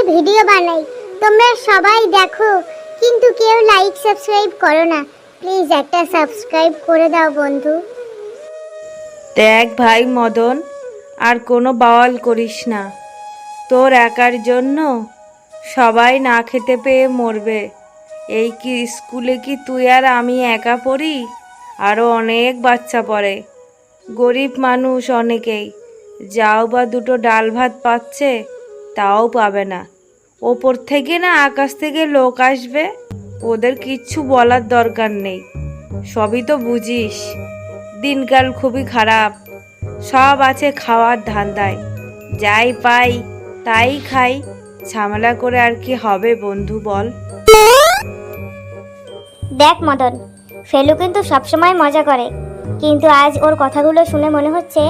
Video বানাই, তোমরা সবাই দেখো, কিন্তু কেউ লাইক সাবস্ক্রাইব করো না। প্লিজ একটা সাবস্ক্রাইব করে দাও বন্ধু। দেখ ভাই মদন, আর কোনো বাওয়াল করিস না। তোর একার জন্য সবাই না খেতে পেয়ে মরবে। এই কি স্কুলে কি তুই আর আমি একা পড়ি? আরও অনেক বাচ্চা পড়ে, গরিব মানুষ অনেকেই। যাও বা দুটো ডাল ভাত পাচ্ছে, তাও পাবে না। ওপর থেকে না আকাশ থেকে লোক আসবে, ওদের কিচ্ছু বলার দরকার নেই। সবই তো বুঝিস, দিনকাল খুবই খারাপ। সব আছে খাওয়ার ধান্দায়, যাই পাই তাই খাই। ঝামেলা করে আর কি হবে বন্ধু বল? দেখ মদন, ফেলু কিন্তু সবসময় মজা করে, কিন্তু আজ ওর কথাগুলো শুনে মনে হচ্ছে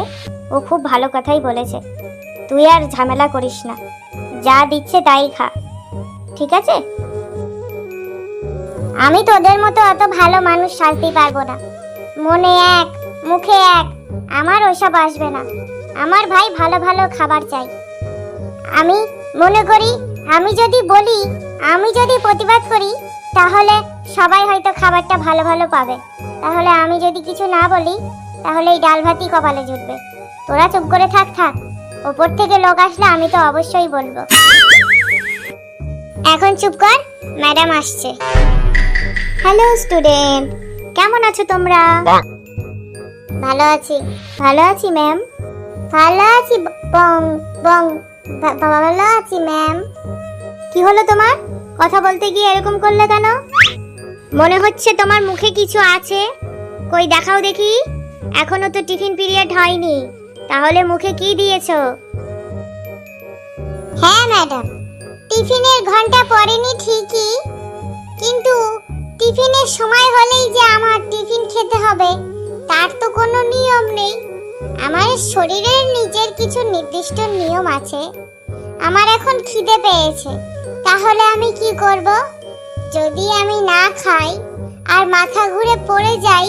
ও খুব ভালো কথাই বলেছে। তুই আর ঝামেলা করিস না, যা দিচ্ছে তাই খা, ঠিক আছে? আমি তোদের মতো অত ভালো মানুষ সাজতে পারবো না। মনে এক, মুখে এক, আমার ওসব আসবে না। আমার ভাই ভালো ভালো খাবার চাই। আমি মনে করি, আমি যদি বলি, আমি যদি প্রতিবাদ করি, তাহলে সবাই হয়তো খাবারটা ভালো ভালো পাবে। তাহলে আমি যদি কিছু না বলি, তাহলে এই ডাল ভাতই কপালে জুটবে। তোরা চুপ করে থাক। ওপর থেকে লোক আসলে আমি তো অবশ্যই বলবো। এখন চুপ কর, ম্যাডাম আসছে। হ্যালো স্টুডেন্ট, কেমন আছো তোমরা? ভালো আছি। ভালো আছি ম্যাম। ভালো আছি বং বং, ভালো আছি ম্যাম। কি হলো তোমার? কথা বলতে গিয়ে এরকম করলে কেন? মনে হচ্ছে তোমার মুখে কিছু আছে। কই দেখাও দেখি। এখনো তো টিফিন পিরিয়ড হয়নি, তাহলে মুখে কি দিয়েছো? হ্যাঁ ম্যাডাম, টিফিনের ঘন্টা পড়েনি ঠিকই, কিন্তু টিফিনের সময় হলেই যে আমার টিফিন খেতে হবে তার তো কোনো নিয়ম নেই। আমার শরীরের নিজের কিছু নির্দিষ্ট নিয়ম আছে। আমার এখন খিদে পেয়েছে, তাহলে আমি কি করব? যদি আমি না খাই আর মাথা ঘুরে পড়ে যাই,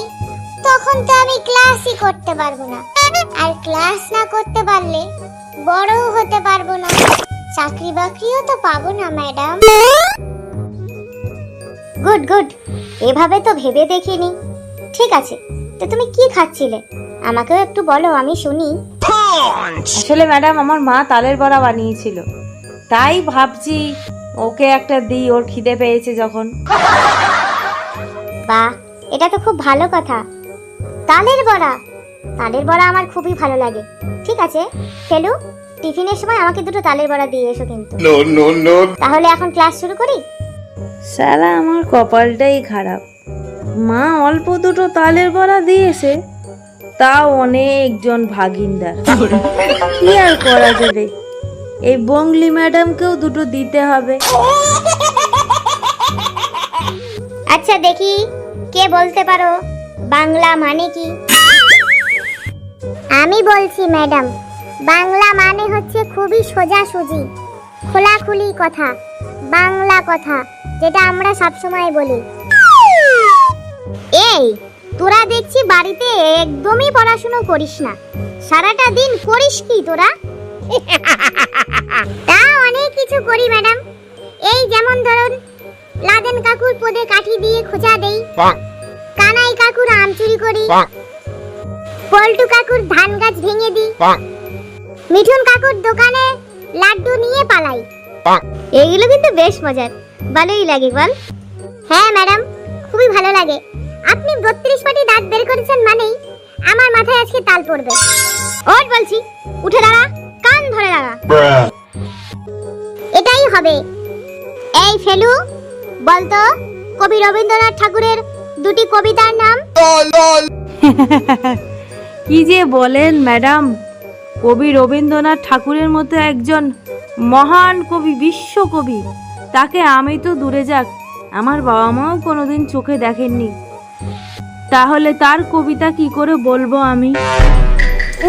তখন তো আমি ক্লাসই করতে পারবো না। আর ক্লাস না করতে পারলে বড়ও হতে পারবো না, চাকরি বাকরিও তো পাবো না ম্যাডাম। গুড গুড, এভাবে তো ভেবে দেখিনি। ঠিক আছে, তো তুমি কি খাচ্ছিলে? আমাকেও একটু বলো, আমি শুনি। আসলে ম্যাডাম, আমার মা তালের বড়া বানিয়েছিল, তাই ভাবছি ওকে একটা দিই, ওর খিদে পেয়েছে যখন। বাহ, এটা তো খুব ভালো কথা। তালের বড়া, তালের বড়া আমার খুবই ভালো লাগে। ঠিক আছে ফেলু, টিফিনের সময় আমাকে দুটো তালের বড়া দিয়ে এসো কিন্তু। তাহলে এখন ক্লাস শুরু করি। শালা আমার কপালটাই খারাপ, মা অল্প দুটো তালের বড়া দিয়েছে, তাও অনেকজন ভাগিনদার। কি আর করা যাবে, এই বংলি ম্যাডামকেও দুটো দিতে হবে। আচ্ছা দেখি, কে বলতে পারো বাংলা মানে কি? আমি বলছি ম্যাডাম, বাংলা মানে হচ্ছে খুবই সোজাসুজি, খোলাখুলি কথা, বাংলা কথা, যেটা আমরা সবসময় বলি। এই, তোরা দেখছি বাড়িতে একদমই পড়াশোনা করিস না, সারাটা দিন করিস কি তোরা? তা অনেক কিছু করি ম্যাডাম। এই যেমন ধরুন, লাদেন কাকুর পদে কাঠি দিয়ে খোঁচা দেই, কানাই কাকুর আম চুরি করি, পল্টু কাকুর ধান গাছ ভেঙে দিই, মিঠুন কাকুর দোকানে লাড্ডু নিয়ে পালাই। এগুলো কিন্তু বেশ মজার, ভালোই লাগে বল? হ্যাঁ ম্যাডাম, খুবই ভালো লাগে। আপনি 32 পাটি দাঁত বের করেছেন মানেই আমার মাথায় আজকে তাল পড়বে। ওঠ বলছি, উঠে দাঁড়া, কান ধরে দাঁড়া। এটাই হবে। এই ফেলু, বলতো কবি রবীন্দ্রনাথ ঠাকুরের দুটি কবিতার নাম। কি যে বলেন ম্যাডাম, কবি রবীন্দ্রনাথ ঠাকুরের মতো একজন মহান কবি, বিশ্বকবি, তাকে আমি তো দূরে যাক, আমার বাবা মাও কোনোদিন চোখে দেখেননি, তাহলে তার কবিতা কি করে বলবো আমি?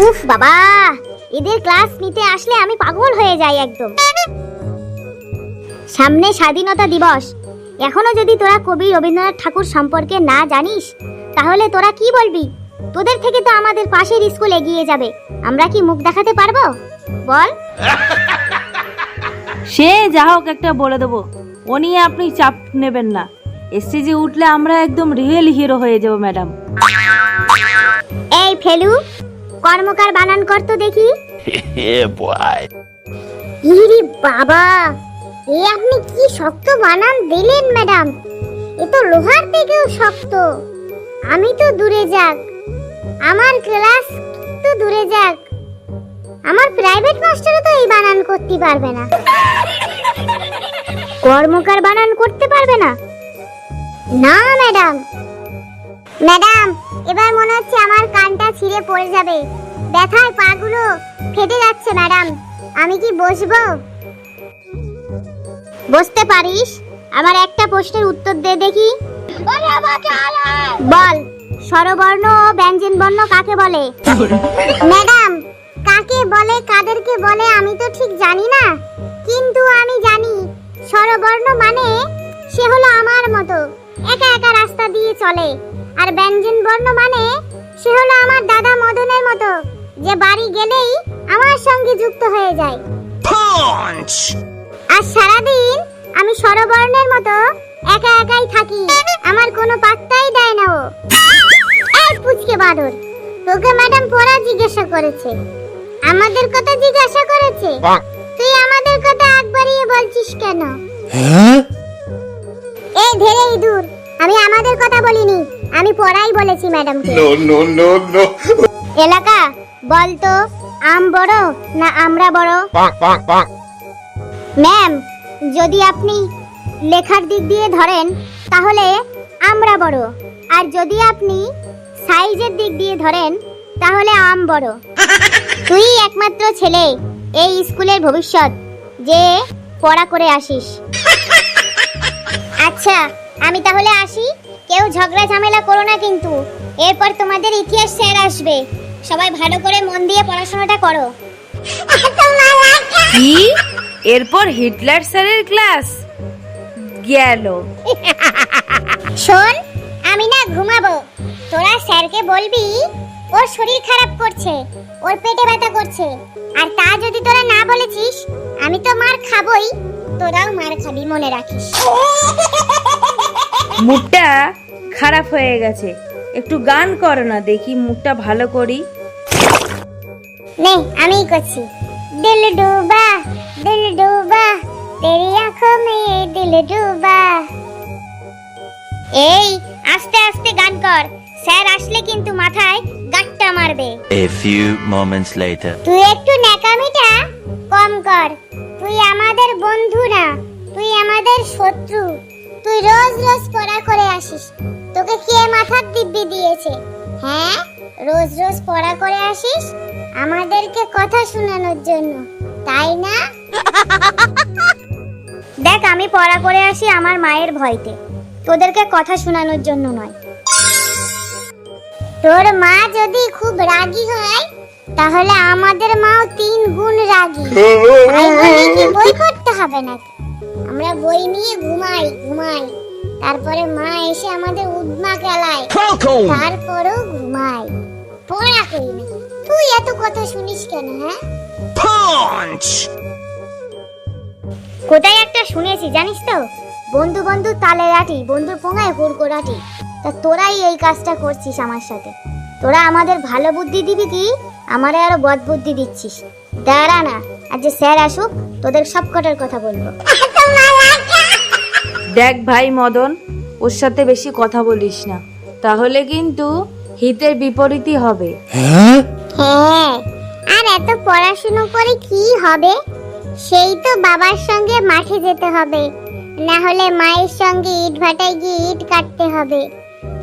উফ বাবা, এদের ক্লাস নিতে আসলে আমি পাগল হয়ে যাই একদম। সামনে স্বাধীনতা দিবস, এখনো যদি তোরা কবি রবীন্দ্রনাথ ঠাকুর সম্পর্কে না জানিস, তাহলে তোরা কি বলবি? তোদের থেকে তো আমাদের পাশের স্কুল এগিয়ে যাবে, আমরা কি মুখ দেখাতে পারবো বল? সে যা হোক একটা বলে দেবো, ও নিয়ে আপনি চাপ নেবেন না। স্টেজে উঠলে আমরা একদম রিয়েল হিরো হয়ে যাবো ম্যাডাম। এই ফেলু, কর্মকার বানান কর তো দেখি। ইরি বাবা, এ আপনি কি শক্ত বানান দিলেন ম্যাডাম, এ তো লোহার থেকেও শক্ত। আমি তো দূরে যাক, আমার ক্লাস তো দূরে যাক, আমার প্রাইভেট মাস্টারও তো এই বানান করতে পারবে না। কর্মকার বানান করতে পারবে না? না ম্যাডাম। ম্যাডাম, এবার মনে হচ্ছে আমার কানটা ছিঁড়ে পড়ে যাবে, ব্যথায় পাগুলো ফেটে যাচ্ছে ম্যাডাম। আমি কি বসবো? বসতে পারিস। আমার একটা প্রশ্নের উত্তর দে দেখি। বল, স্বরবর্ণ ও ব্যঞ্জন বর্ণ কাকে বলে? ম্যাডাম, কাকে বলে কাদেরকে বলে আমি তো ঠিক জানি না, কিন্তু আমি জানি স্বরবর্ণ মানে সে হলো আমার মতো, একা একা রাস্তা দিয়ে চলে। আর ব্যঞ্জন বর্ণ মানে সে হলো আমার দাদা মদনের মতো, যে বাড়ি গেলেই আমার সঙ্গে যুক্ত হয়ে যায়। আর সারাদিন আমি স্বরবর্ণের মতো একা একাই থাকি, আমার কোনো পাত্তাই দেয় না ও। এই পুচকে বাদর, তোকে ম্যাডাম পড়া জিজ্ঞাসা করেছে, আমাদের কথা জিজ্ঞাসা করেছে, তুই আমাদের কথা আগ বাড়িয়ে বলছিস কেন? এই ধেরে ইঁদুর, আমি আমাদের কথা বলিনি, আমি পড়াই বলেছি ম্যাডামকে। এলাকা বলতো, আম বড় না আমরা বড়? ম্যাম, যদি আপনি লেখার দিক দিয়ে ধরেন তাহলে আমরা বড়, আর যদি আপনি সাইজের দিক দিয়ে ধরেন তাহলে আম বড়। তুই একমাত্র ছেলে এই স্কুলের ভবিষ্যৎ, যে পড়া করে আসিস। আচ্ছা, আমি তাহলে আসি, কেউ ঝগড়া ঝামেলা করো না কিন্তু। এরপর তোমাদের ইতিহাস স্যার আসবে, সবাই ভালো করে মন দিয়ে পড়াশোনাটা করো। কি? এরপর হিটলার স্যারের ক্লাস গেল। শোন, আমি না ঘুমাবো, তোরা স্যারকে বলবি ওর শরীর খারাপ করছে, ওর পেটে ব্যথা করছে, আর তা যদি তোরা না বলেছিস আমি তো মার খাবই, তোরাও মার খাবি, মনে রাখিস। মুখটা খারাপ হয়ে গেছে, একটু গান করো না দেখি, মুখটা ভালো করি। নে, আমিই করছি। দিল ডুবা তেরি আঁখোं में दिल डूबा। এই আস্তে আস্তে গান কর, স্যার আসলে কিন্তু মাথায় গাঁটটা মারবে। A few moments later. তুই একটু ন্যাকামিটা কম কর, তুই আমাদের বন্ধু না, তুই আমাদের শত্রু। তুই রোজ রোজ পড়া করে আসিস, তোকে কে মাথার দিব্যি দিয়েছে? হ্যাঁ, রোজ রোজ পড়া করে আসিস আমাদেরকে কথা শোনানোর জন্য, তাই না? দেখ, আমি পড়া করে আসি আমার মায়ের ভয়তে, তোদেরকে কথা শোনানোর জন্য নয়। তোর মা যদি খুব রাগী হয় তাহলে আমাদের মাও 3 গুণ রাগী। তাই বলে কি বই পড়তে হবে নাকি? আমরা বই নিয়ে ঘুমাই, তারপরে মা এসে আমাদের উদ্মা কেলায়, তারপরেও ঘুমাই, পড়া করি না। তুই এত কথা শুনিস কেন? হ্যাঁ, কোথায় একটা শুনেছি জানিস তো, বন্ধু বন্ধু তালে রাটি, বন্ধুর পোঙায় হুড়কোড়াটি। তা তোরাই এই কাজটা করছিস আমার সাথে। তোরা আমাদের ভালো বুদ্ধি দিবি কি আমারে আরো বদ বুদ্ধি দিচ্ছিস? দাঁড়া না, আজ যে স্যার আসুক তোদের সব কটার কথা বলবো। দেখ ভাই মদন, ওর সাথে বেশি কথা বলিস না, তাহলে কিন্তু হিতের বিপরীতই হবে। হ্যাঁ, আর এত পড়াশোনা করে কি হবে? সেই তো বাবার সঙ্গে মাঠে যেতে হবে, না হলে মায়ের সঙ্গে ইট ভাটায় গিয়ে ইট কাটতে হবে।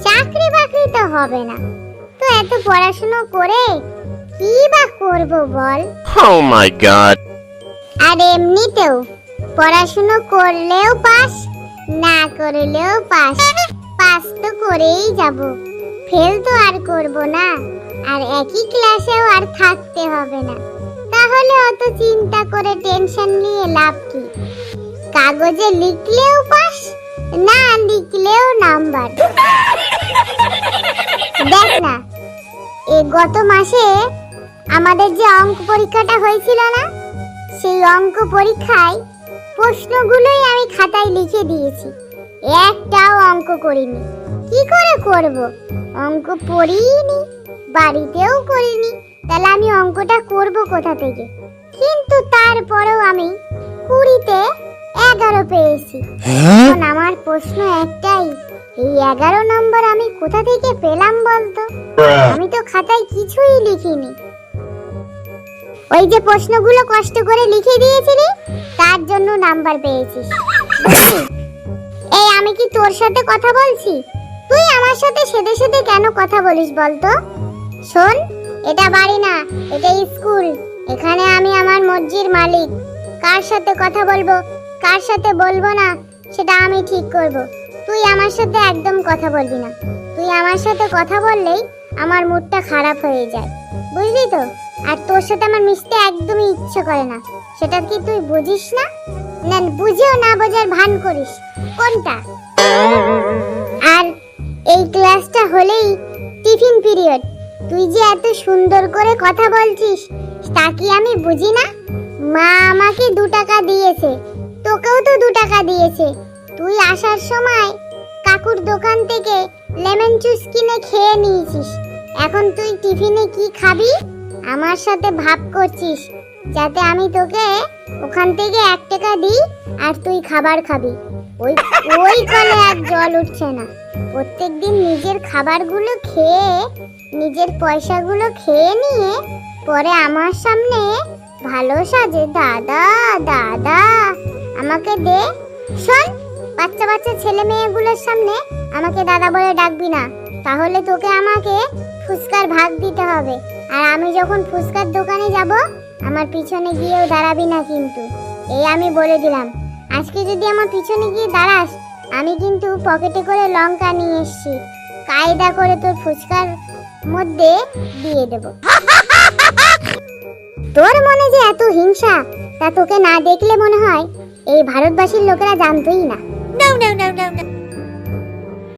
চাকরি বাকরি তো হবে না, তো এত পড়াশোনা করে কি বা করব বল? Oh my god. আর এমনিতেও পড়াশোনা করলেও পাস, না করলেও পাস, পাস তো করেই যাব, ফেল তো আর করব না, আর একই ক্লাসেও আর থাকতে হবে না। তাহলে অত চিন্তা করে টেনশন নিয়ে লাভ কি? কাগজে লিখলেও পাস, না লিখলেও নাম্বার। দেখ না, এই গত মাসে আমাদের যে অঙ্ক পরীক্ষাটা হয়েছিল না, সেই অঙ্ক পরীক্ষায় প্রশ্নগুলোই আমি খাতায় লিখে দিয়েছি, একটাও অঙ্ক করিনি। কি করে করব? অঙ্ক পড়িনি, বাড়িতেও করিনি, তাহলে আমি অঙ্কটা করব কোথা থেকে? কিন্তু তারপরেও আমি 20-তে 11 পেয়েছি। এখন আমার প্রশ্ন একটাই, এই 11 নম্বর আমি কোথা থেকে পেলাম বলতো? আমি তো খাতায় কিছুই লিখিনি। ওই যে প্রশ্নগুলো কষ্ট করে লিখে দিয়েছিলি, তার জন্য নাম্বার পেয়েছিস। বুঝলি? এই আমি কি তোর সাথে কথা বলছি? তুই আমার সাথে সেদে সেদে কেন কথা বলিস বলতো? শোন, এটা বাড়ি না, এটা স্কুল। এখানে আমি আমার মর্জির মালিক। কার সাথে কথা বলবো, কার সাথে বলবো না, সেটা আমি ঠিক করব। তুই আমার সাথে একদম কথা বলবি না। তুই আমার সাথে কথা বললেই আমার মুডটা খারাপ হয়ে যায়, বুঝলি তো? আর তোর সাথে আমার মিশতে একদমই ইচ্ছে করে না। সেটা কি তুই বুঝিস না? না বুঝেও না বোঝার ভান করিস কোনটা? আর এই ক্লাসটা হলেই টিফিন পিরিয়ড। তুই যে এত সুন্দর করে কথা বলছিস তা কি আমি বুঝি না? মা আমাকে 2 টাকা দিয়েছে, তোকেও তো 2 টাকা দিয়েছে। তুই আসার সময় কাকুর দোকান থেকে লেমন জুস কিনে খেয়ে নিয়েছিস। এখন তুই টিফিনে কি খাবি আমার সাথে ভাব করছিস, যাতে আমি তোকে ওখান থেকে 1 টাকা দিই আর তুই খাবার খাবি। ওই ওই কলে আর জল উঠছে না। প্রত্যেকদিন নিজের খাবারগুলো খেয়ে, নিজের পয়সাগুলো খেয়ে নিয়ে পরে আমার সামনে ভালো সাজে, দাদা দাদা আমাকে দে। শোন, বাচ্চা বাচ্চা ছেলে মেয়েগুলোর সামনে আমাকে দাদা বলে ডাকবি না, তাহলে তোকে আমাকে ফুচকার ভাগ দিতে হবে। আর আমি যখন ফুচকার দোকানে যাব, আমার পিছনে গিয়েও দাঁড়াবি না কিন্তু, এই আমি বলে দিলাম। আজকে যদি আমার পিছনে গিয়ে দাঁড়াস, আমি কিন্তু পকেটে করে লঙ্কা নিয়ে এসেছি, কায়দা করে তোর ফুচকার মধ্যে দিয়ে দেব। তোর মনে যে এত হিংসা, তা তোকে না দেখলে মনে হয় এই ভারতবাসীর লোকেরা জানতোই না।